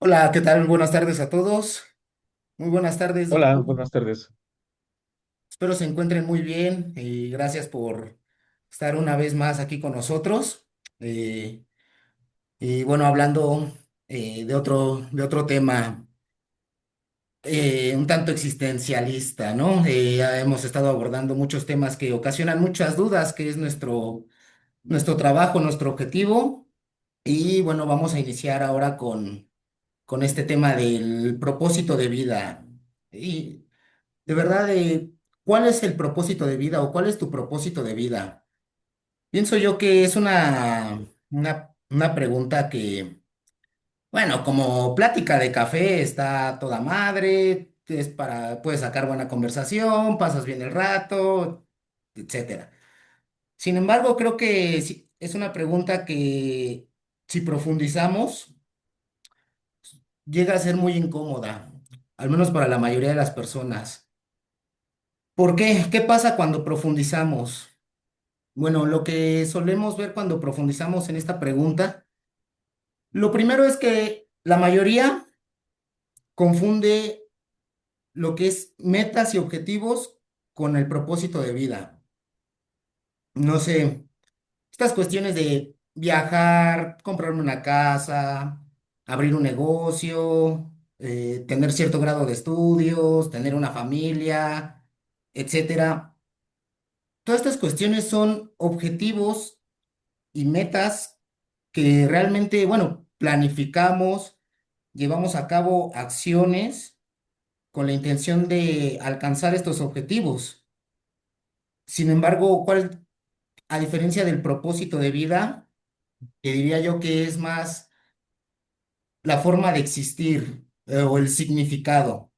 Hola, ¿qué tal? Buenas tardes a todos. Muy buenas tardes, Hola, doctor. buenas tardes. Espero se encuentren muy bien y gracias por estar una vez más aquí con nosotros. Eh, y bueno, hablando de otro tema un tanto existencialista, ¿no? Ya hemos estado abordando muchos temas que ocasionan muchas dudas, que es nuestro trabajo, nuestro objetivo. Y bueno, vamos a iniciar ahora con este tema del propósito de vida. Y de verdad, ¿cuál es el propósito de vida o cuál es tu propósito de vida? Pienso yo que es una pregunta que, bueno, como plática de café está toda madre, puedes sacar buena conversación, pasas bien el rato, etcétera. Sin embargo, creo que sí, es una pregunta que si profundizamos, llega a ser muy incómoda, al menos para la mayoría de las personas. ¿Por qué? ¿Qué pasa cuando profundizamos? Bueno, lo que solemos ver cuando profundizamos en esta pregunta, lo primero es que la mayoría confunde lo que es metas y objetivos con el propósito de vida. No sé, estas cuestiones de viajar, comprarme una casa, abrir un negocio, tener cierto grado de estudios, tener una familia, etcétera. Todas estas cuestiones son objetivos y metas que realmente, bueno, planificamos, llevamos a cabo acciones con la intención de alcanzar estos objetivos. Sin embargo, a diferencia del propósito de vida, que diría yo que es más la forma de existir, o el significado.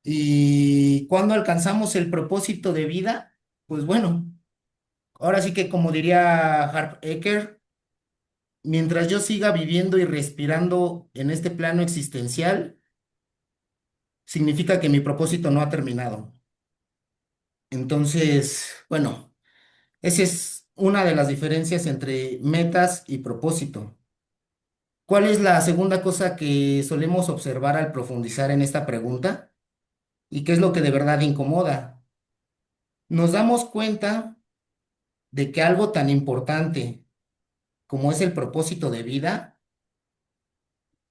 Y cuando alcanzamos el propósito de vida, pues bueno, ahora sí que como diría Harp Eker, mientras yo siga viviendo y respirando en este plano existencial, significa que mi propósito no ha terminado. Entonces, bueno, esa es una de las diferencias entre metas y propósito. ¿Cuál es la segunda cosa que solemos observar al profundizar en esta pregunta? ¿Y qué es lo que de verdad incomoda? Nos damos cuenta de que algo tan importante como es el propósito de vida,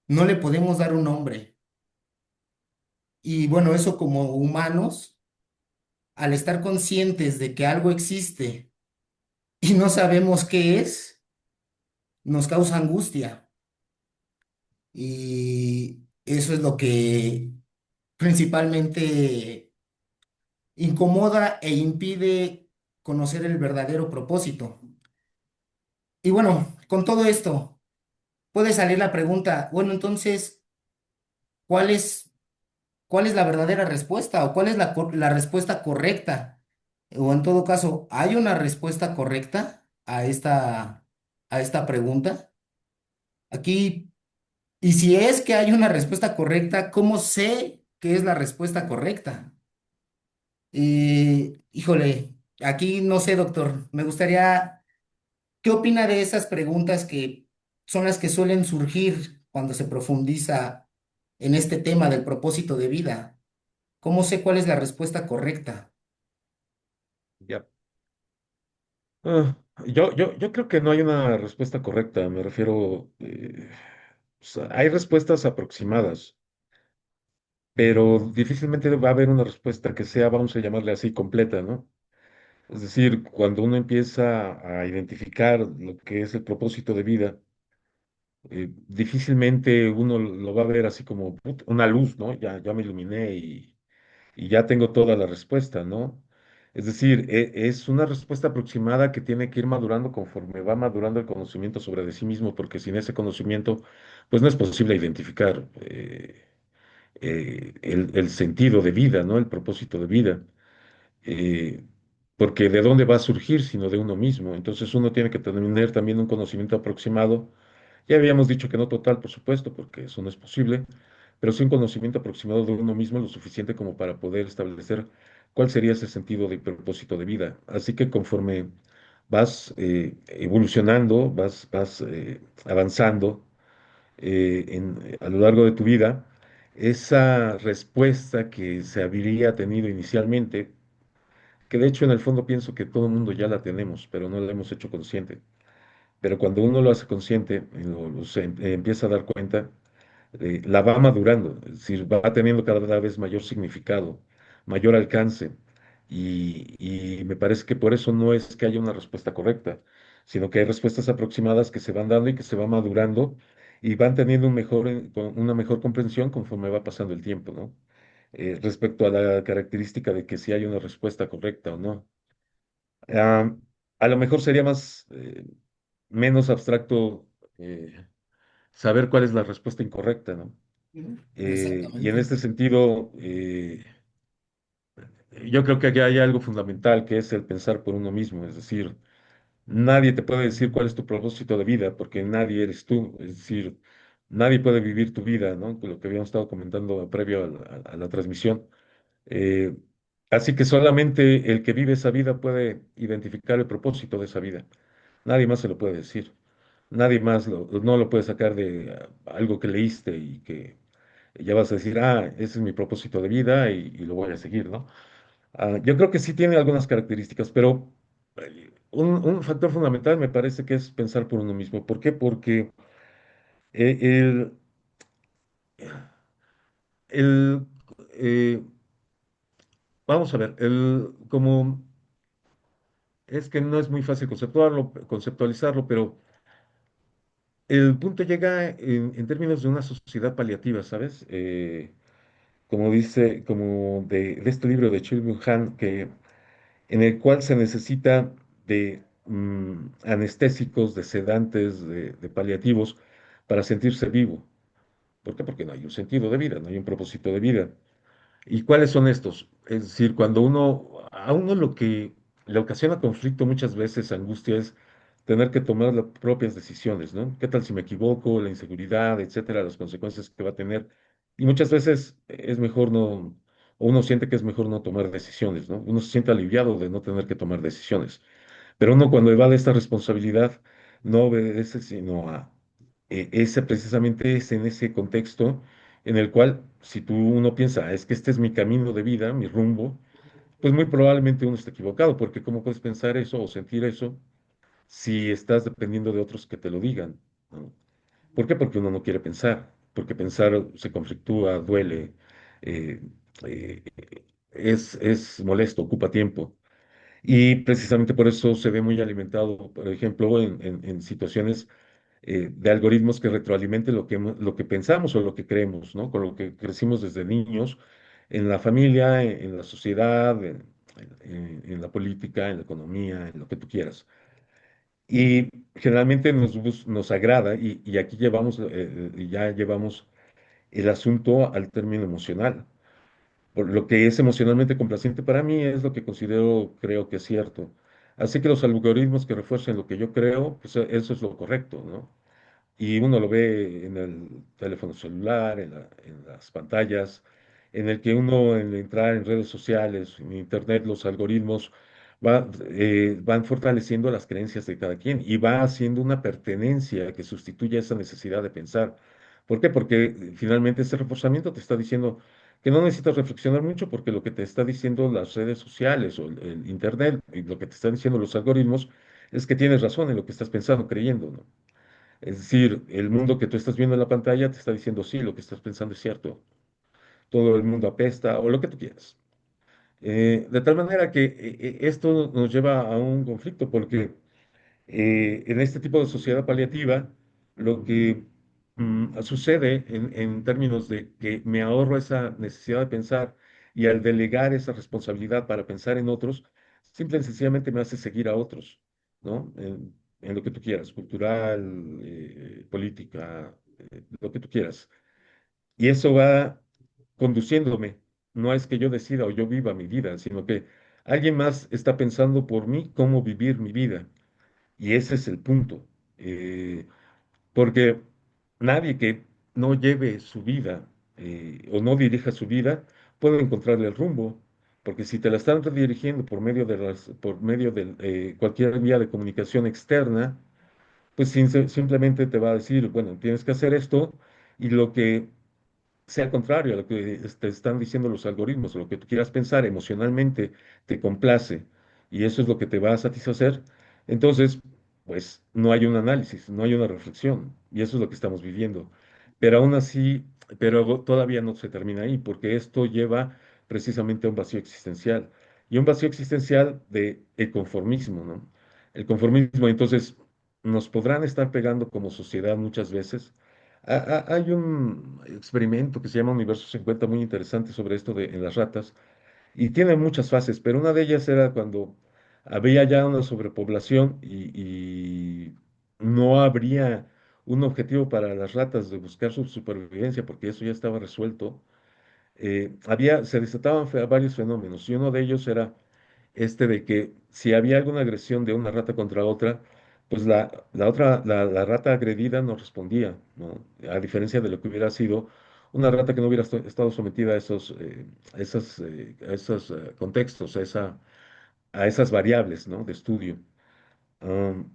no le podemos dar un nombre. Y bueno, eso como humanos, al estar conscientes de que algo existe y no sabemos qué es, nos causa angustia. Y eso es lo que principalmente incomoda e impide conocer el verdadero propósito. Y bueno, con todo esto, puede salir la pregunta, bueno, entonces, ¿cuál es, cuál es la verdadera respuesta o cuál es la respuesta correcta? O en todo caso, ¿hay una respuesta correcta a esta pregunta? Aquí, y si es que hay una respuesta correcta, ¿cómo sé qué es la respuesta correcta? Híjole, aquí no sé, doctor. Me gustaría, ¿qué opina de esas preguntas que son las que suelen surgir cuando se profundiza en este tema del propósito de vida? ¿Cómo sé cuál es la respuesta correcta? Ya. Ah, yo creo que no hay una respuesta correcta. Me refiero, o sea, hay respuestas aproximadas, pero difícilmente va a haber una respuesta que sea, vamos a llamarle así, completa, ¿no? Es decir, cuando uno empieza a identificar lo que es el propósito de vida, difícilmente uno lo va a ver así como "Put, una luz, ¿no? Ya me iluminé y ya tengo toda la respuesta, ¿no? Es decir, es una respuesta aproximada que tiene que ir madurando conforme va madurando el conocimiento sobre de sí mismo, porque sin ese conocimiento, pues no es posible identificar el sentido de vida, ¿no? El propósito de vida. Eh, Porque de dónde va a surgir, sino de uno mismo. Entonces uno tiene que tener también un conocimiento aproximado. Ya habíamos dicho que no total, por supuesto, porque eso no es posible, pero sí un conocimiento aproximado de uno mismo lo suficiente como para poder establecer cuál sería ese sentido de propósito de vida. Así que conforme vas evolucionando, vas avanzando, a lo largo de tu vida, esa respuesta que se habría tenido inicialmente, que de hecho en el fondo pienso que todo el mundo ya la tenemos, pero no la hemos hecho consciente. Pero cuando uno lo hace consciente, empieza a dar cuenta, la va madurando, es decir, va teniendo cada vez mayor significado, mayor alcance. Y me parece que por eso no es que haya una respuesta correcta, sino que hay respuestas aproximadas que se van dando y que se van madurando y van teniendo una mejor comprensión conforme va pasando el tiempo, ¿no? Respecto a la característica de que si hay una respuesta correcta o no. Ah, a lo mejor sería menos abstracto saber cuál es la respuesta incorrecta, ¿no? Ujú. Y en Exactamente. este sentido, yo creo que aquí hay algo fundamental que es el pensar por uno mismo, es decir, nadie te puede decir cuál es tu propósito de vida, porque nadie eres tú, es decir, nadie puede vivir tu vida, ¿no? Con lo que habíamos estado comentando previo a la transmisión. Eh, Así que solamente el que vive esa vida puede identificar el propósito de esa vida. Nadie más se lo puede decir. Nadie más no lo puede sacar de algo que leíste y que ya vas a decir, ah, ese es mi propósito de vida y lo voy a seguir, ¿no? Yo creo que sí tiene algunas características, pero un factor fundamental me parece que es pensar por uno mismo. ¿Por qué? Porque eh, el, el, eh, vamos a ver, como es que no es muy fácil conceptualizarlo, pero el punto llega en términos de una sociedad paliativa, ¿sabes? Como dice, como de este libro de Chil Han, en el cual se necesita de anestésicos, de sedantes, de paliativos para sentirse vivo. ¿Por qué? Porque no hay un sentido de vida, no hay un propósito de vida. ¿Y cuáles son estos? Es decir, a uno lo que le ocasiona conflicto muchas veces, angustia, es tener que tomar las propias decisiones, ¿no? ¿Qué tal si me equivoco? La inseguridad, etcétera, las consecuencias que va a tener. Y muchas veces es mejor no, o uno siente que es mejor no tomar decisiones, ¿no? Uno se siente aliviado de no tener que tomar decisiones. Pero uno cuando evade esta responsabilidad no obedece sino a ese precisamente es en ese contexto en el cual si uno piensa, "Ah, es que este es mi camino de vida, mi rumbo", pues muy probablemente uno está equivocado, porque ¿cómo puedes pensar eso o sentir eso si estás dependiendo de otros que te lo digan? ¿No? ¿Por qué? Porque uno no quiere pensar, porque pensar se conflictúa, duele, eh, eh, es molesto, ocupa tiempo. Y precisamente por eso se ve muy alimentado, por ejemplo, en situaciones de algoritmos que retroalimenten lo que pensamos o lo que creemos, ¿no? Con lo que crecimos desde niños, en la familia, en la sociedad, en la política, en la economía, en lo que tú quieras. Y generalmente nos agrada, y aquí ya llevamos el asunto al término emocional. Por lo que es emocionalmente complaciente para mí es lo que creo que es cierto. Así que los algoritmos que refuercen lo que yo creo, pues eso es lo correcto, ¿no? Y uno lo ve en el teléfono celular, en las pantallas, en el que uno, en entrar en redes sociales, en internet, los algoritmos van fortaleciendo las creencias de cada quien y va haciendo una pertenencia que sustituye esa necesidad de pensar. ¿Por qué? Porque finalmente ese reforzamiento te está diciendo que no necesitas reflexionar mucho porque lo que te está diciendo las redes sociales o el internet y lo que te están diciendo los algoritmos es que tienes razón en lo que estás pensando, creyendo, ¿no? Es decir, el mundo que tú estás viendo en la pantalla te está diciendo, sí, lo que estás pensando es cierto. Todo el mundo apesta o lo que tú quieras. De tal manera que esto nos lleva a un conflicto porque en este tipo de sociedad paliativa, lo que sucede en términos de que me ahorro esa necesidad de pensar y al delegar esa responsabilidad para pensar en otros, simple y sencillamente me hace seguir a otros, ¿no? En lo que tú quieras, cultural, política, lo que tú quieras. Y eso va conduciéndome. No es que yo decida o yo viva mi vida, sino que alguien más está pensando por mí cómo vivir mi vida. Y ese es el punto. Eh, Porque nadie que no lleve su vida o no dirija su vida puede encontrarle el rumbo. Porque si te la están redirigiendo por medio de cualquier vía de comunicación externa, pues simplemente te va a decir, bueno, tienes que hacer esto y lo que sea contrario a lo que te están diciendo los algoritmos, lo que tú quieras pensar emocionalmente te complace y eso es lo que te va a satisfacer, entonces, pues no hay un análisis, no hay una reflexión y eso es lo que estamos viviendo. Pero aún así, pero todavía no se termina ahí porque esto lleva precisamente a un vacío existencial y un vacío existencial de el conformismo, ¿no? El conformismo, entonces, nos podrán estar pegando como sociedad muchas veces. Hay un experimento que se llama Universo 50 muy interesante sobre esto de en las ratas y tiene muchas fases, pero una de ellas era cuando había ya una sobrepoblación y no habría un objetivo para las ratas de buscar su supervivencia porque eso ya estaba resuelto. Se desataban varios fenómenos y uno de ellos era este de que si había alguna agresión de una rata contra otra, pues la rata agredida no respondía, ¿no? A diferencia de lo que hubiera sido una rata que no hubiera estado sometida a esos contextos, a esas variables, ¿no? De estudio. Am,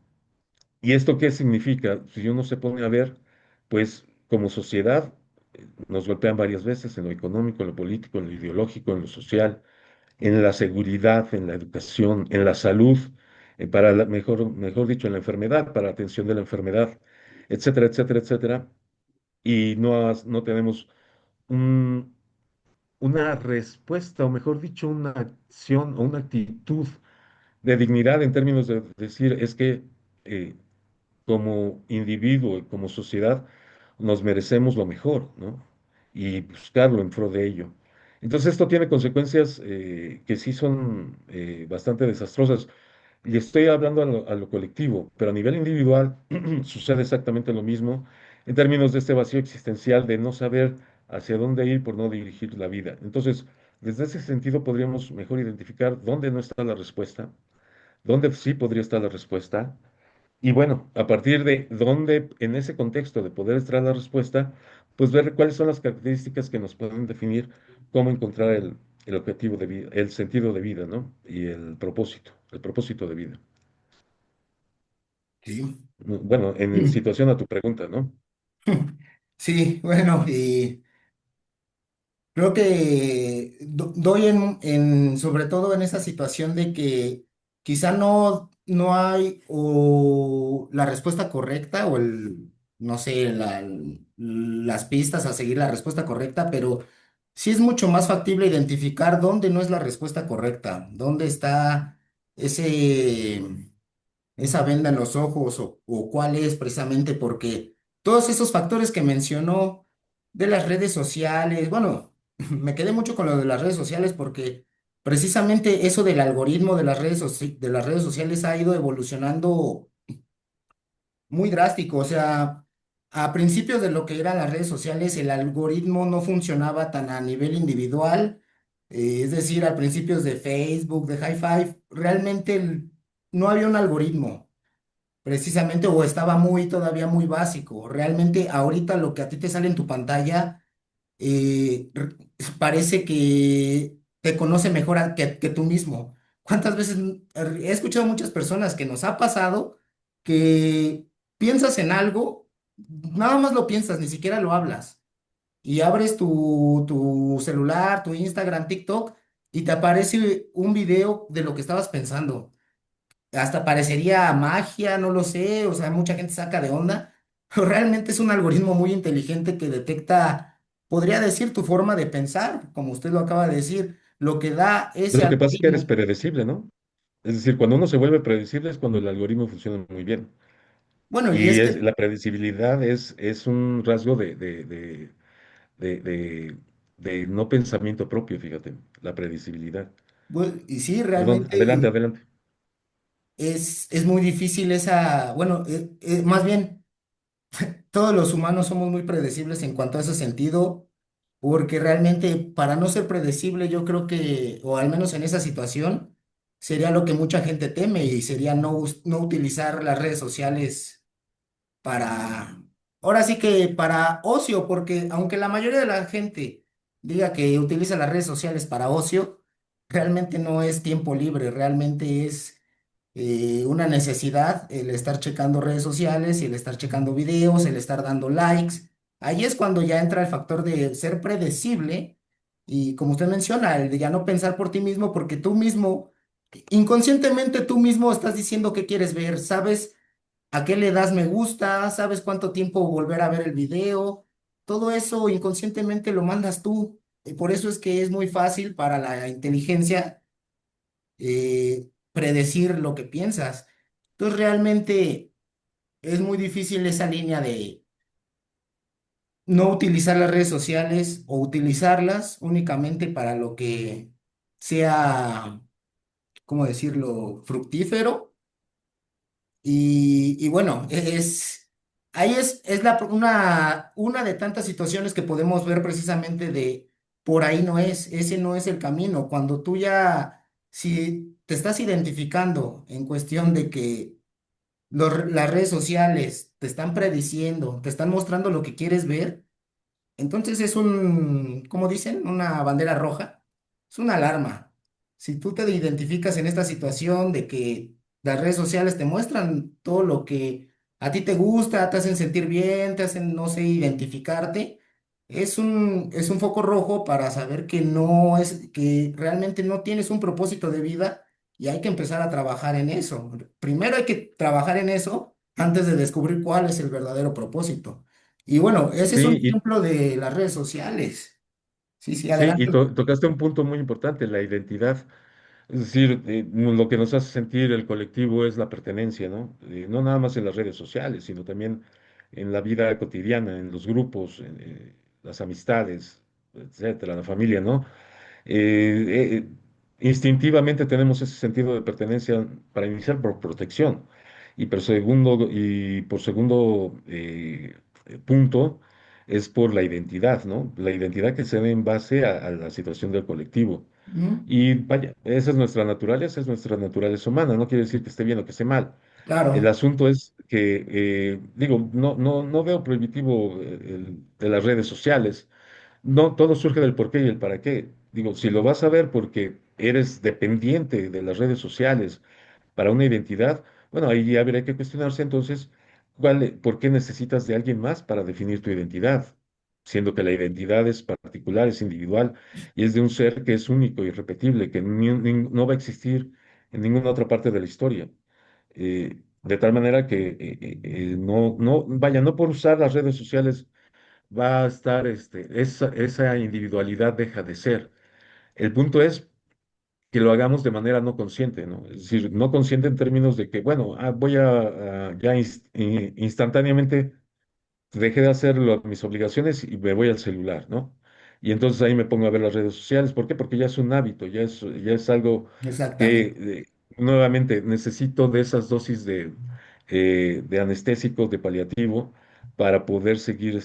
¿Y esto qué significa? Si uno se pone a ver, pues como sociedad nos golpean varias veces en lo económico, en lo político, en lo ideológico, en lo social, en la seguridad, en la educación, en la salud, mejor dicho, en la enfermedad, para atención de la enfermedad, etcétera, etcétera, etcétera. Y no tenemos un- una respuesta, o mejor dicho, una acción o una actitud de dignidad en términos de decir, es que eh, como individuo y como sociedad nos merecemos lo mejor, ¿no? Y buscarlo en pro de ello. Entonces esto tiene consecuencias que sí son bastante desastrosas. Y estoy hablando a lo colectivo, pero a nivel individual sucede exactamente lo mismo en términos de este vacío existencial de no saber hacia dónde ir por no dirigir la vida. Entonces, desde ese sentido podríamos mejor identificar dónde no está la respuesta, dónde sí podría estar la respuesta y bueno, a partir de dónde, en ese contexto de poder extraer la respuesta, pues ver cuáles son las características que nos pueden definir cómo encontrar el objetivo de vida, el sentido de vida, ¿no? Y el propósito de vida. Sí. Bueno, en situación a tu pregunta, ¿no? Sí, bueno, y creo que doy sobre todo en esa situación de que quizá no hay o la respuesta correcta o no sé, las pistas a seguir la respuesta correcta, pero sí es mucho más factible identificar dónde no es la respuesta correcta, dónde está ese esa venda en los ojos o cuál es precisamente porque todos esos factores que mencionó de las redes sociales, bueno, me quedé mucho con lo de las redes sociales porque precisamente eso del algoritmo de de las redes sociales ha ido evolucionando muy drástico, o sea, a principios de lo que eran las redes sociales, el algoritmo no funcionaba tan a nivel individual, es decir, a principios de Facebook, de High Five, realmente no había un algoritmo precisamente, o estaba todavía muy básico. Realmente ahorita lo que a ti te sale en tu pantalla eh, r- parece que te conoce mejor que tú mismo. ¿Cuántas veces he escuchado muchas personas que nos ha pasado que piensas en algo, nada más lo piensas, ni siquiera lo hablas, y abres tu celular, tu Instagram, TikTok, y te aparece un video de lo que estabas pensando? Hasta parecería magia, no lo sé, o sea, mucha gente saca de onda, pero realmente es un algoritmo muy inteligente que detecta, podría decir, tu forma de pensar, como usted lo acaba de decir, lo que da ese Lo que pasa es que eres algoritmo. predecible, ¿no? Es decir, cuando uno se vuelve predecible es cuando el algoritmo funciona muy bien. Bueno, y Y es que, la predecibilidad es un rasgo de, de- de no pensamiento propio, fíjate, la predecibilidad. y sí, Perdón, adelante, realmente adelante. es muy difícil bueno, más bien, todos los humanos somos muy predecibles en cuanto a ese sentido, porque realmente para no ser predecible, yo creo que, o al menos en esa situación, sería lo que mucha gente teme y sería no utilizar las redes sociales para, ahora sí que para ocio, porque aunque la mayoría de la gente diga que utiliza las redes sociales para ocio, realmente no es tiempo libre, realmente es una necesidad el estar checando redes sociales y el estar checando videos, el estar dando likes. Ahí es cuando ya entra el factor de ser predecible y como usted menciona, el de ya no pensar por ti mismo porque tú mismo, inconscientemente tú mismo estás diciendo qué quieres ver, sabes a qué le das me gusta, sabes cuánto tiempo volver a ver el video, todo eso inconscientemente lo mandas tú. Y por eso es que es muy fácil para la inteligencia predecir lo que piensas. Entonces realmente es muy difícil esa línea de no utilizar las redes sociales o utilizarlas únicamente para lo que sea, ¿cómo decirlo?, fructífero. Y bueno, ahí es una de tantas situaciones que podemos ver precisamente de por ahí no es, ese no es el camino. Cuando tú ya, si te estás identificando en cuestión de que las redes sociales te están prediciendo, te están mostrando lo que quieres ver, entonces es ¿cómo dicen? Una bandera roja. Es una alarma. Si tú te identificas en esta situación de que las redes sociales te muestran todo lo que a ti te gusta, te hacen sentir bien, te hacen, no sé, identificarte, es un foco rojo para saber que no es, que realmente no tienes un propósito de vida y hay que empezar a trabajar en eso. Primero hay que trabajar en eso antes de descubrir cuál es el verdadero propósito. Y bueno, ese es un Sí, ejemplo de las redes sociales. Sí, sí, sí, y adelante. tocaste un punto muy importante, la identidad. Es decir, lo que nos hace sentir el colectivo es la pertenencia, ¿no? No nada más en las redes sociales, sino también en la vida cotidiana, en los grupos, en las amistades, etcétera, la familia, ¿no? Eh, eh, Instintivamente tenemos ese sentido de pertenencia para iniciar por protección y por segundo punto es por la identidad, ¿no? La identidad que se da en base a la situación del colectivo. Ujú. Y vaya, esa es nuestra naturaleza humana, no quiere decir que esté bien o que esté mal. El Claro. asunto es que, digo, no veo prohibitivo de las redes sociales. No, todo surge del por qué y el para qué. Digo, si lo vas a ver porque eres dependiente de las redes sociales para una identidad, bueno, ahí ya habría que cuestionarse entonces por qué necesitas de alguien más para definir tu identidad, siendo que la identidad es particular, es individual y es de un ser que es único y irrepetible, que no va a existir en ninguna otra parte de la historia. De tal manera que vaya, no por usar las redes sociales va a estar, esa individualidad deja de ser. El punto es que lo hagamos de manera no consciente, ¿no? Es decir, no consciente en términos de que, bueno, voy a ya instantáneamente dejé de hacer mis obligaciones y me voy al celular, ¿no? Y entonces ahí me pongo a ver las redes sociales. ¿Por qué? Porque ya es un hábito, ya es algo que Exactamente. nuevamente necesito de esas dosis de anestésicos, de paliativo, para poder seguir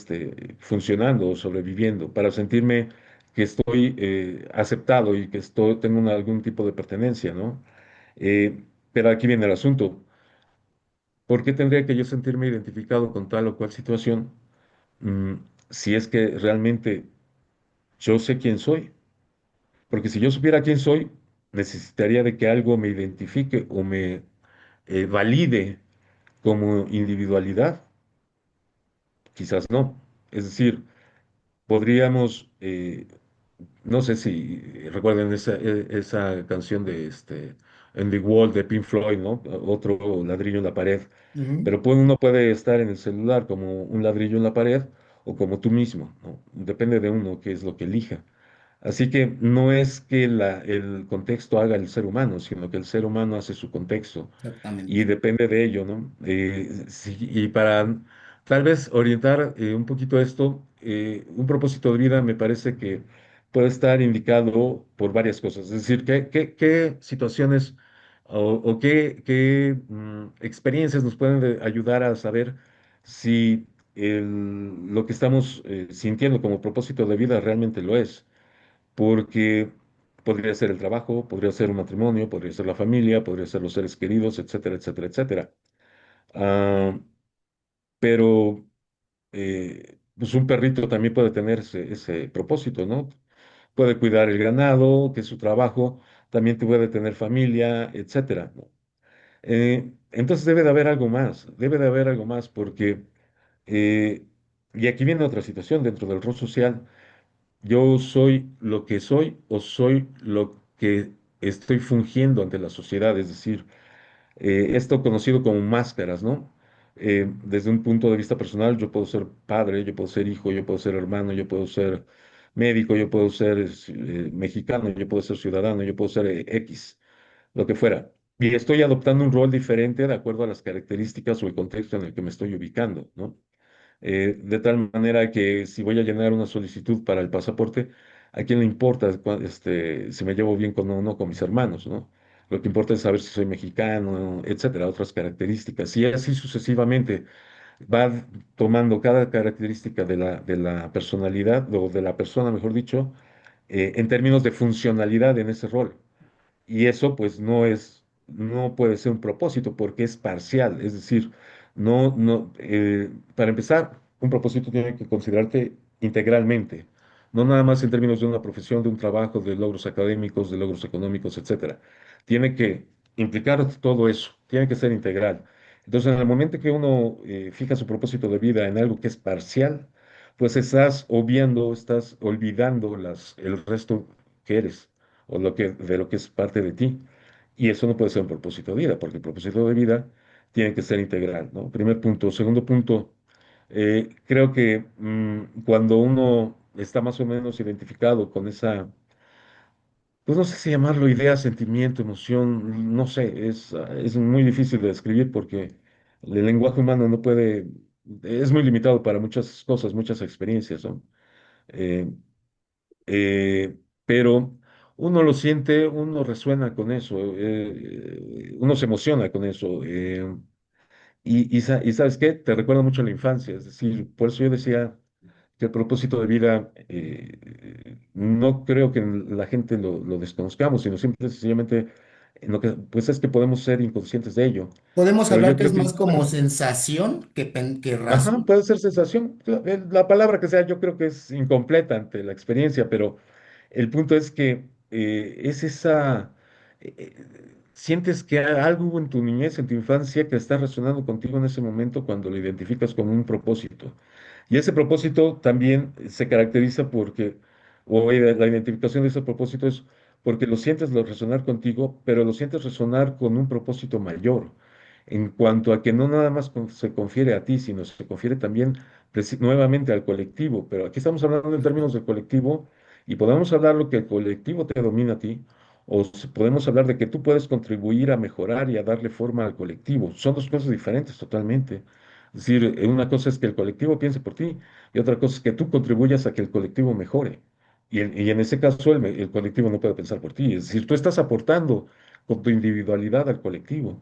funcionando o sobreviviendo, para sentirme que estoy aceptado y que tengo algún tipo de pertenencia, ¿no? Pero aquí viene el asunto. ¿Por qué tendría que yo sentirme identificado con tal o cual situación? mm, si es que realmente yo sé quién soy. Porque si yo supiera quién soy, necesitaría de que algo me identifique o me valide como individualidad. Quizás no. Es decir, podríamos, no sé si recuerden esa canción de En the Wall de Pink Floyd, ¿no? Otro ladrillo en la pared. Ujú. Pero uno puede estar en el celular como un ladrillo en la pared o como tú mismo, ¿no? Depende de uno qué es lo que elija. Así que no es que el contexto haga el ser humano, sino que el ser humano hace su contexto y Exactamente. depende de ello, ¿no? Sí, y para tal vez orientar un poquito esto, un propósito de vida me parece que puede estar indicado por varias cosas. Es decir, qué situaciones o qué experiencias nos pueden ayudar a saber si lo que estamos sintiendo como propósito de vida realmente lo es? Porque podría ser el trabajo, podría ser un matrimonio, podría ser la familia, podría ser los seres queridos, etcétera, etcétera, etcétera. Ah, pero pues un perrito también puede tener ese propósito, ¿no? Puede cuidar el ganado, que es su trabajo, también puede tener familia, etcétera, ¿no? Entonces debe de haber algo más, debe de haber algo más porque, eh, y aquí viene otra situación dentro del rol social, yo soy lo que soy o soy lo que estoy fungiendo ante la sociedad, es decir, esto conocido como máscaras, ¿no? Desde un punto de vista personal, yo puedo ser padre, yo puedo ser hijo, yo puedo ser hermano, yo puedo ser médico, yo puedo ser mexicano, yo puedo ser ciudadano, yo puedo ser X, lo que fuera. Y estoy adoptando un rol diferente de acuerdo a las características o el contexto en el que me estoy ubicando, ¿no? De tal manera que si voy a llenar una solicitud para el pasaporte, ¿a quién le importa si me llevo bien con o no con mis hermanos, ¿no? Lo que importa es saber si soy mexicano, etcétera, otras características. Y así sucesivamente va tomando cada característica de la personalidad, o de la persona, mejor dicho, en términos de funcionalidad en ese rol. Y eso pues no puede ser un propósito porque es parcial. Es decir, para empezar, un propósito tiene que considerarte integralmente, no nada más en términos de una profesión, de un trabajo, de logros académicos, de logros económicos, etcétera. Tiene que implicar todo eso, tiene que ser integral. Entonces, en el momento que uno fija su propósito de vida en algo que es parcial, pues estás obviando, estás olvidando el resto que eres o de lo que es parte de ti. Y eso no puede ser un propósito de vida, porque el propósito de vida tiene que ser integral, ¿no? Primer punto. Segundo punto, creo que cuando uno está más o menos identificado con esa, pues no sé si llamarlo idea, sentimiento, emoción, no sé, es muy difícil de describir porque el lenguaje humano no puede, es muy limitado para muchas cosas, muchas experiencias, ¿no? Eh, pero uno lo siente, uno resuena con eso, uno se emociona con eso. Y ¿sabes qué? Te recuerda mucho a la infancia, es decir, por eso yo decía que el propósito de vida no creo que la gente lo desconozcamos, sino simple y sencillamente en lo que, pues es que podemos ser inconscientes de ello. Podemos Pero yo hablar que creo es que más como sensación que ajá, razón. puede ser sensación. La palabra que sea, yo creo que es incompleta ante la experiencia, pero el punto es que es esa. Sientes que algo hubo en tu niñez, en tu infancia, que está resonando contigo en ese momento cuando lo identificas como un propósito. Y ese propósito también se caracteriza porque, la identificación de ese propósito es porque lo sientes resonar contigo, pero lo sientes resonar con un propósito mayor en cuanto a que no nada más se confiere a ti, sino se confiere también nuevamente al colectivo. Pero aquí estamos hablando en términos del colectivo y podemos hablar lo que el colectivo te domina a ti, o podemos hablar de que tú puedes contribuir a mejorar y a darle forma al colectivo. Son dos cosas diferentes totalmente. Es decir, una cosa es que el colectivo piense por ti y otra cosa es que tú contribuyas a que el colectivo mejore. Y en ese caso el colectivo no puede pensar por ti. Es decir, tú estás aportando con tu individualidad al colectivo,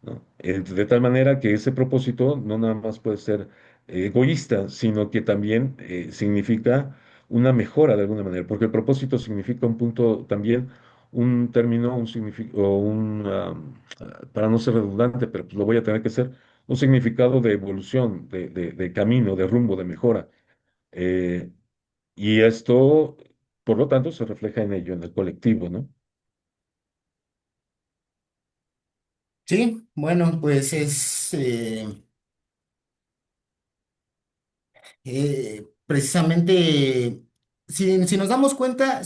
¿no? De tal manera que ese propósito no nada más puede ser egoísta, sino que también significa una mejora de alguna manera, porque el propósito significa un punto también, un término, un significado, para no ser redundante, pero pues lo voy a tener que ser, un significado de evolución, de camino, de rumbo, de mejora. Eh, y esto, por lo tanto, se refleja en ello, en el colectivo, ¿no? Sí, bueno, pues precisamente, si nos damos cuenta,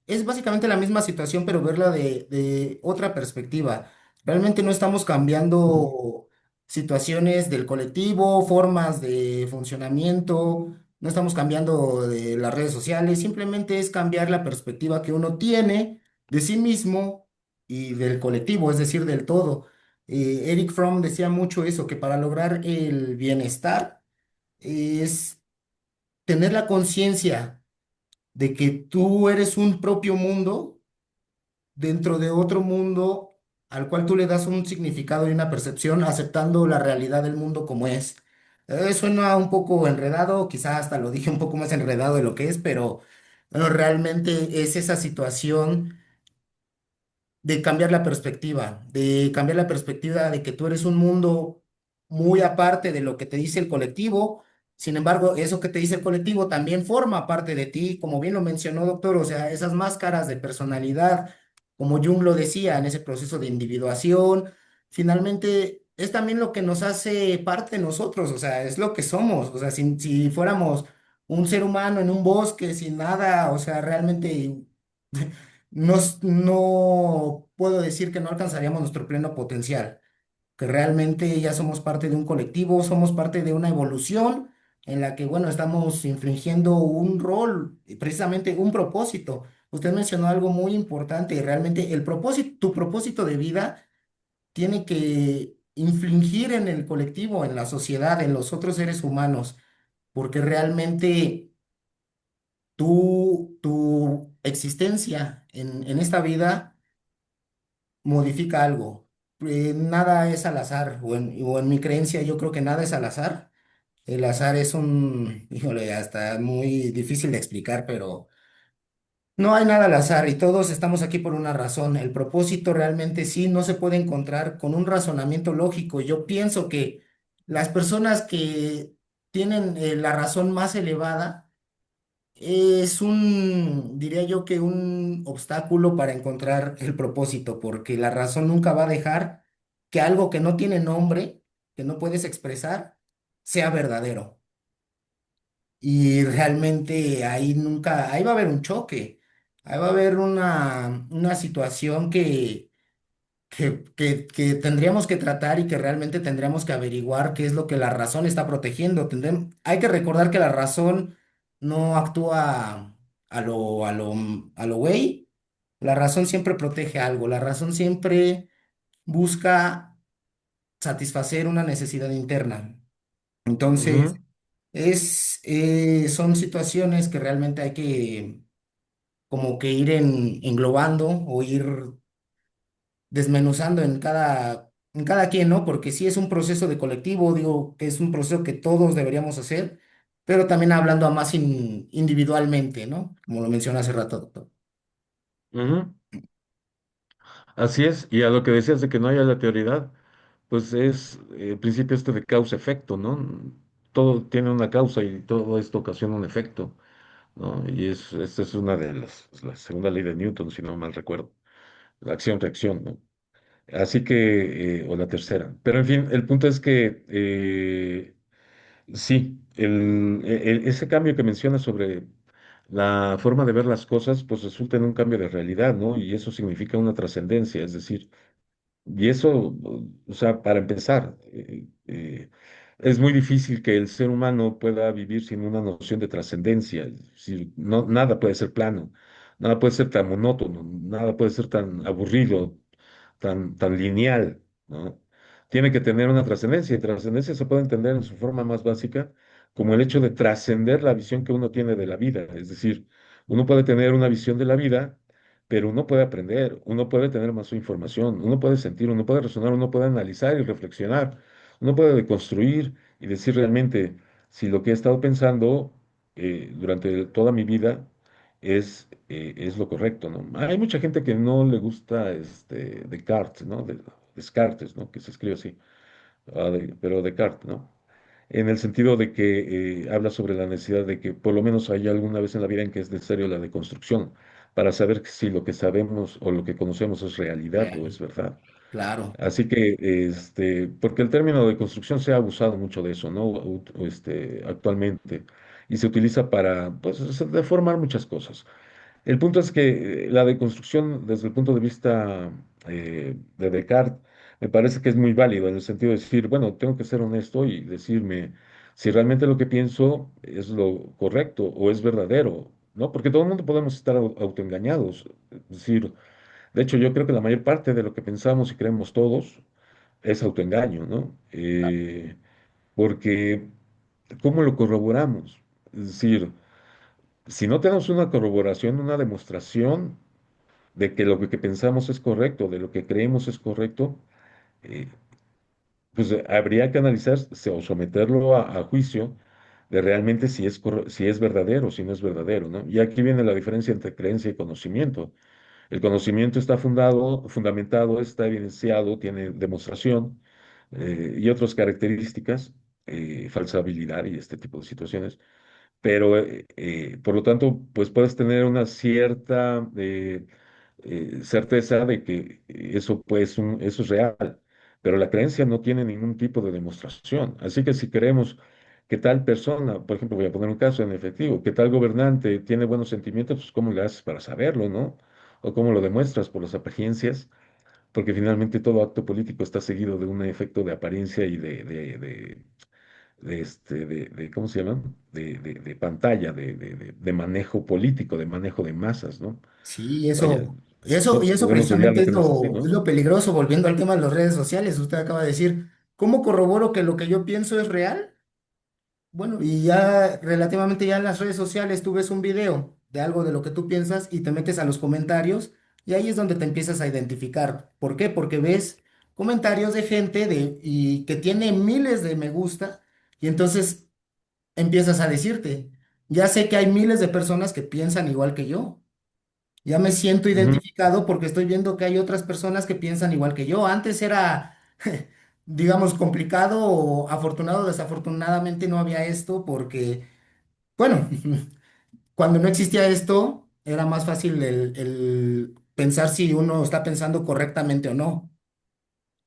es básicamente la misma situación, pero verla de otra perspectiva. Realmente no estamos cambiando situaciones del colectivo, formas de funcionamiento, no estamos cambiando de las redes sociales, simplemente es cambiar la perspectiva que uno tiene de sí mismo y del colectivo, es decir, del todo. Eric Fromm decía mucho eso, que para lograr el bienestar, es tener la conciencia de que tú eres un propio mundo dentro de otro mundo al cual tú le das un significado y una percepción aceptando la realidad del mundo como es. Suena un poco enredado, quizás hasta lo dije un poco más enredado de lo que es, pero realmente es esa situación de cambiar la perspectiva de que tú eres un mundo muy aparte de lo que te dice el colectivo. Sin embargo, eso que te dice el colectivo también forma parte de ti, como bien lo mencionó, doctor, o sea, esas máscaras de personalidad, como Jung lo decía, en ese proceso de individuación, finalmente es también lo que nos hace parte de nosotros, o sea, es lo que somos, o sea, si fuéramos un ser humano en un bosque sin nada, o sea, realmente no puedo decir que no alcanzaríamos nuestro pleno potencial, que realmente ya somos parte de un colectivo, somos parte de una evolución en la que, bueno, estamos infringiendo un rol, y precisamente un propósito. Usted mencionó algo muy importante, realmente el propósito, tu propósito de vida tiene que infligir en el colectivo, en la sociedad, en los otros seres humanos, porque realmente tu existencia en esta vida modifica algo. Nada es al azar, o en mi creencia yo creo que nada es al azar. El azar es híjole, hasta muy difícil de explicar, pero no hay nada al azar y todos estamos aquí por una razón. El propósito realmente sí no se puede encontrar con un razonamiento lógico. Yo pienso que las personas que tienen la razón más elevada diría yo que un obstáculo para encontrar el propósito, porque la razón nunca va a dejar que algo que no tiene nombre, que no puedes expresar, sea verdadero. Y realmente ahí va a haber un choque, ahí va a haber una situación que tendríamos que tratar y que realmente tendríamos que averiguar qué es lo que la razón está protegiendo. Hay que recordar que la razón no actúa a lo güey, la razón siempre protege algo, la razón siempre busca satisfacer una necesidad interna. Entonces, Ujú, son situaciones que realmente hay que como que ir englobando o ir desmenuzando en cada quien, ¿no? Porque sí es un proceso de colectivo, digo que es un proceso que todos deberíamos hacer, pero también hablando a más individualmente, ¿no? Como lo mencioné hace rato, doctor. ujú. Así es, y a lo que decías de que no haya la teoría, pues es el principio este de causa-efecto, ¿no? Todo tiene una causa y todo esto ocasiona un efecto, ¿no? Y esta es una de la segunda ley de Newton, si no mal recuerdo, la acción-reacción, ¿no? Así que, o la tercera. Pero en fin, el punto es que sí, ese cambio que mencionas sobre la forma de ver las cosas, pues resulta en un cambio de realidad, ¿no? Y eso significa una trascendencia, es decir, y eso, o sea, para empezar, es muy difícil que el ser humano pueda vivir sin una noción de trascendencia. Es decir, no, nada puede ser plano, nada puede ser tan monótono, nada puede ser tan aburrido, tan lineal, ¿no? Tiene que tener una trascendencia, y trascendencia se puede entender en su forma más básica como el hecho de trascender la visión que uno tiene de la vida. Es decir, uno puede tener una visión de la vida, pero uno puede aprender, uno puede tener más información, uno puede sentir, uno puede razonar, uno puede analizar y reflexionar, uno puede deconstruir y decir realmente si lo que he estado pensando durante toda mi vida es lo correcto, ¿no? Hay mucha gente que no le gusta Descartes, ¿no? Descartes, ¿no? Que se escribe así, pero Descartes, ¿no? En el sentido de que habla sobre la necesidad de que por lo menos haya alguna vez en la vida en que es necesario la deconstrucción para saber si lo que sabemos o lo que conocemos es realidad o Real, es verdad. claro, Así que, porque el término de construcción se ha abusado mucho de eso, ¿no? Actualmente. Y se utiliza para, pues, deformar muchas cosas. El punto es que la deconstrucción, desde el punto de vista de Descartes, me parece que es muy válido en el sentido de decir, bueno, tengo que ser honesto y decirme si realmente lo que pienso es lo correcto o es verdadero, ¿no? Porque todo el mundo podemos estar autoengañados. Es decir, de hecho, yo creo que la mayor parte de lo que pensamos y creemos todos es autoengaño, ¿no? Porque, ¿cómo lo corroboramos? Es decir, si no tenemos una corroboración, una demostración, de que lo que pensamos es correcto, de lo que creemos es correcto, eh, pues habría que analizarse o someterlo a juicio de realmente si es verdadero o si no es verdadero, ¿no? Y aquí viene la diferencia entre creencia y conocimiento. El conocimiento está fundamentado, está evidenciado, tiene demostración y otras características, falsabilidad y este tipo de situaciones, pero por lo tanto, pues puedes tener una cierta certeza de que eso, pues, eso es real, pero la creencia no tiene ningún tipo de demostración. Así que si queremos que tal persona, por ejemplo, voy a poner un caso en efectivo, que tal gobernante tiene buenos sentimientos, pues ¿cómo le haces para saberlo, no? O cómo lo demuestras por las apariencias, porque finalmente todo acto político está seguido de un efecto de apariencia y ¿cómo se llama? De pantalla, de manejo político, de manejo de masas, ¿no? Sí, Vaya, y eso podemos precisamente odiarlo, pero es así, es ¿no? lo peligroso, volviendo al tema de las redes sociales. Usted acaba de decir, ¿cómo corroboro que lo que yo pienso es real? Bueno, y ya relativamente ya en las redes sociales tú ves un video de algo de lo que tú piensas y te metes a los comentarios y ahí es donde te empiezas a identificar. ¿Por qué? Porque ves comentarios de gente y que tiene miles de me gusta y entonces empiezas a decirte, ya sé que hay miles de personas que piensan igual que yo. Ya me siento Ujú. identificado porque estoy viendo que hay otras personas que piensan igual que yo. Antes era, digamos, complicado o afortunado o desafortunadamente no había esto porque, bueno, cuando no existía esto era más fácil el pensar si uno está pensando correctamente o no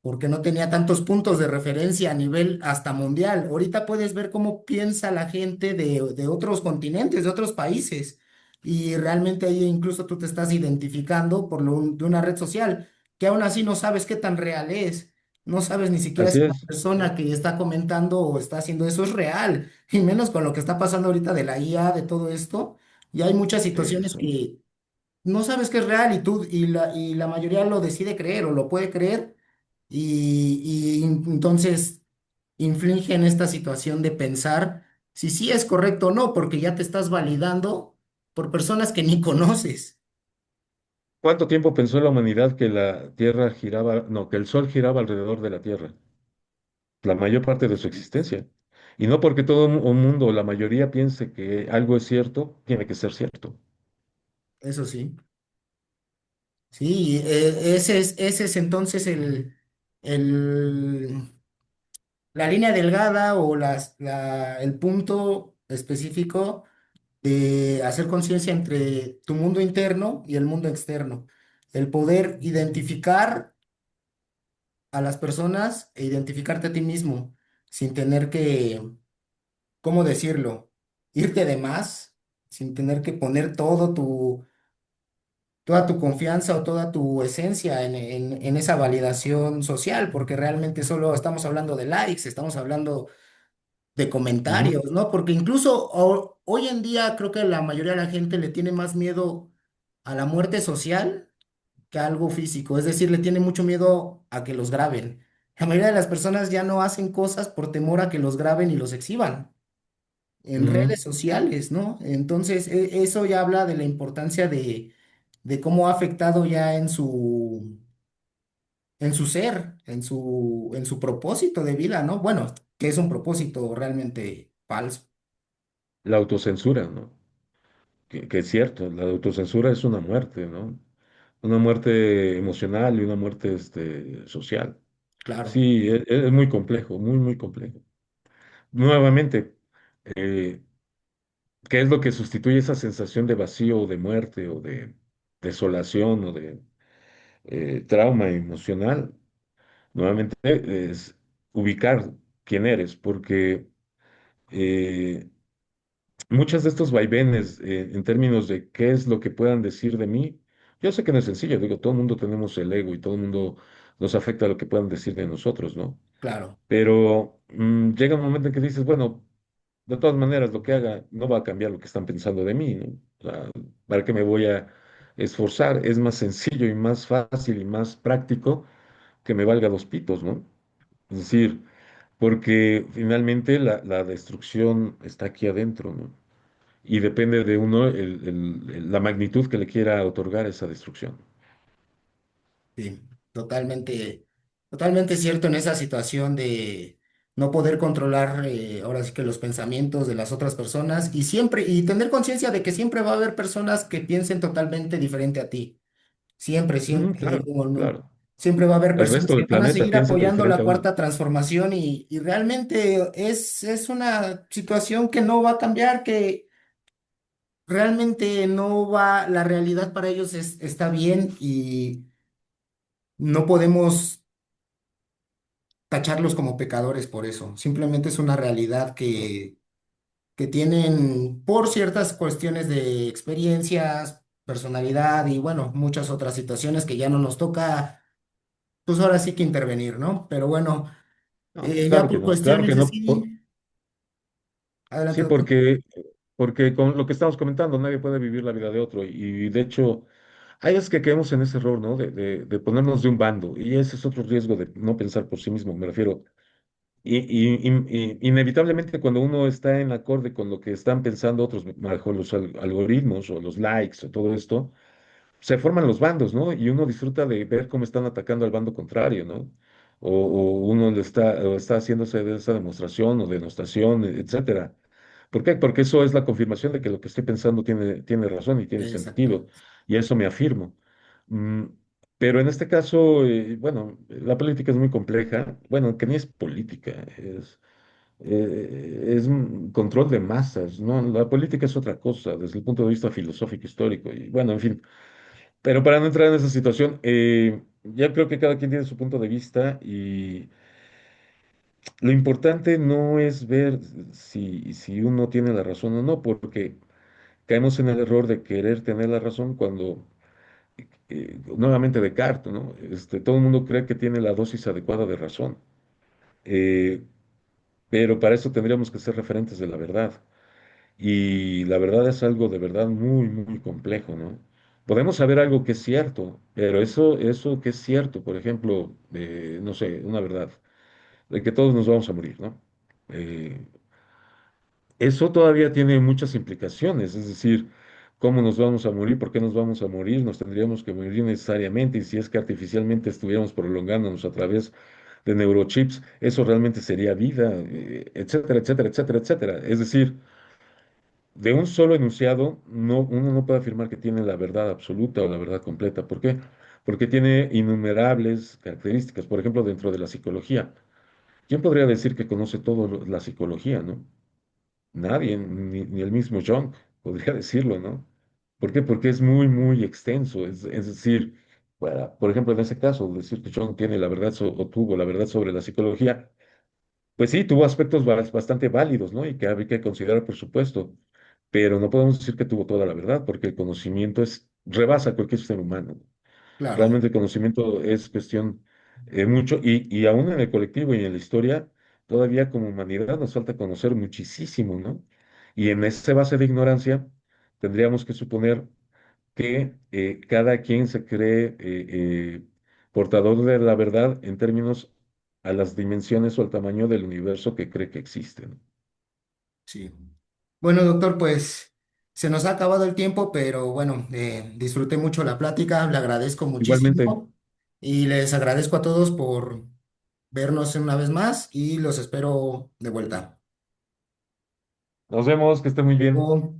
porque no tenía tantos puntos de referencia a nivel hasta mundial. Ahorita puedes ver cómo piensa la gente de otros continentes, de otros países, y realmente ahí incluso tú te estás identificando por de una red social, que aún así no sabes qué tan real es. No sabes ni siquiera Así si la es. persona que está comentando o está haciendo eso es real, y menos con lo que está pasando ahorita de la IA, de todo esto. Y hay muchas situaciones Eso. que no sabes que es real y y la mayoría lo decide creer o lo puede creer y entonces inflige en esta situación de pensar si sí es correcto o no, porque ya te estás validando por personas que ni conoces. ¿Cuánto tiempo pensó la humanidad que la Tierra giraba, no, que el Sol giraba alrededor de la Tierra? La mayor parte de su existencia. Y no porque todo el mundo, la mayoría piense que algo es cierto, tiene que ser cierto. Eso sí. Sí, ese es entonces el, la línea delgada o el punto específico de hacer conciencia entre tu mundo interno y el mundo externo. El poder identificar a las personas e identificarte a ti mismo sin tener que, ¿cómo decirlo? Irte de más, sin tener que poner toda tu confianza o toda tu esencia en esa validación social, porque realmente solo estamos hablando de likes, estamos hablando de Ujú. comentarios, ¿no? Porque incluso hoy en día creo que la mayoría de la gente le tiene más miedo a la muerte social que a algo físico, es decir, le tiene mucho miedo a que los graben. La mayoría de las personas ya no hacen cosas por temor a que los graben y los exhiban en Ujú. redes sociales, ¿no? Entonces, eso ya habla de la importancia de cómo ha afectado ya en su ser, en su propósito de vida, ¿no? Bueno, que es un propósito realmente falso. La autocensura, ¿no? Que es cierto, la autocensura es una muerte, ¿no? Una muerte emocional y una muerte social. Claro, Sí, es muy complejo, muy, muy complejo. Nuevamente, eh, ¿qué es lo que sustituye esa sensación de vacío, o de muerte, o de desolación, o de trauma emocional? Nuevamente es ubicar quién eres, porque eh, muchos de estos vaivenes en términos de qué es lo que puedan decir de mí, yo sé que no es sencillo, digo, todo el mundo tenemos el ego y todo el mundo nos afecta a lo que puedan decir de nosotros, ¿no? claro, Pero llega un momento en que dices, bueno, de todas maneras, lo que haga no va a cambiar lo que están pensando de mí, ¿no? O sea, ¿para qué me voy a esforzar? Es más sencillo y más fácil y más práctico que me valga dos pitos, ¿no? Es decir, porque finalmente la destrucción está aquí adentro, ¿no? Y depende de uno la magnitud que le quiera otorgar a esa destrucción. sí, totalmente, totalmente cierto en esa situación de no poder controlar ahora sí que los pensamientos de las otras personas y siempre, y tener conciencia de que siempre va a haber personas que piensen totalmente diferente a ti. Siempre, siempre, Claro, no, claro. siempre va a haber El personas resto que del van a planeta seguir piensa apoyando diferente la a uno. cuarta transformación y realmente es una situación que no va a cambiar, que realmente no va, la realidad para ellos está bien y no podemos tacharlos como pecadores por eso. Simplemente es una realidad que tienen por ciertas cuestiones de experiencias, personalidad y bueno, muchas otras situaciones que ya no nos toca, pues ahora sí que intervenir, ¿no? Pero bueno, No, ya claro que por no, claro que cuestiones no. así, adelante, Sí, doctor. porque con lo que estamos comentando, nadie puede vivir la vida de otro. Y de hecho, hay es que caemos en ese error, ¿no? De ponernos de un bando. Y ese es otro riesgo de no pensar por sí mismo, me refiero. Inevitablemente cuando uno está en acorde con lo que están pensando otros bajo los algoritmos o los likes o todo esto, se forman los bandos, ¿no? Y uno disfruta de ver cómo están atacando al bando contrario, ¿no? O uno o está haciéndose de esa demostración o denostación, etcétera. ¿Por qué? Porque eso es la confirmación de que lo que estoy pensando tiene razón y tiene sentido, Exactamente. y a eso me afirmo. Mm, pero en este caso, bueno, la política es muy compleja, bueno, que ni es política, es un control de masas, ¿no? La política es otra cosa desde el punto de vista filosófico, histórico, y bueno, en fin. Pero para no entrar en esa situación, ya creo que cada quien tiene su punto de vista y lo importante no es ver si uno tiene la razón o no, porque caemos en el error de querer tener la razón cuando, nuevamente Descartes, ¿no? Todo el mundo cree que tiene la dosis adecuada de razón, eh, pero para eso tendríamos que ser referentes de la verdad. Y la verdad es algo de verdad muy, muy complejo, ¿no? Podemos saber algo que es cierto, pero eso que es cierto, por ejemplo, no sé, una verdad, de que todos nos vamos a morir, ¿no? Eh, Eso todavía tiene muchas implicaciones, es decir, cómo nos vamos a morir, por qué nos vamos a morir, nos tendríamos que morir necesariamente, y si es que artificialmente estuviéramos prolongándonos a través de neurochips, eso realmente sería vida, etcétera, etcétera, etcétera, etcétera. Es decir, de un solo enunciado, uno no puede afirmar que tiene la verdad absoluta o la verdad completa. ¿Por qué? Porque tiene innumerables características. Por ejemplo, dentro de la psicología. ¿Quién podría decir que conoce todo la psicología, no? Nadie, ni el mismo Jung podría decirlo, ¿no? ¿Por qué? Porque es muy, muy extenso. Es decir, por ejemplo, en ese caso, decir que Jung tiene la verdad o tuvo la verdad sobre la psicología, pues sí, tuvo aspectos bastante válidos, ¿no? Y que habría que considerar, por supuesto, pero no podemos decir que tuvo toda la verdad, porque el conocimiento rebasa a cualquier ser humano. Claro, Realmente el conocimiento es cuestión mucho, y aún en el colectivo y en la historia, todavía como humanidad nos falta conocer muchísimo, ¿no? Y en esa base de ignorancia, tendríamos que suponer que cada quien se cree portador de la verdad en términos a las dimensiones o al tamaño del universo que cree que existe, ¿no? sí. Bueno, doctor, pues se nos ha acabado el tiempo, pero bueno, disfruté mucho la plática, le agradezco Igualmente, muchísimo y les agradezco a todos por vernos una vez más y los espero de vuelta. nos vemos, que esté muy bien. Luego.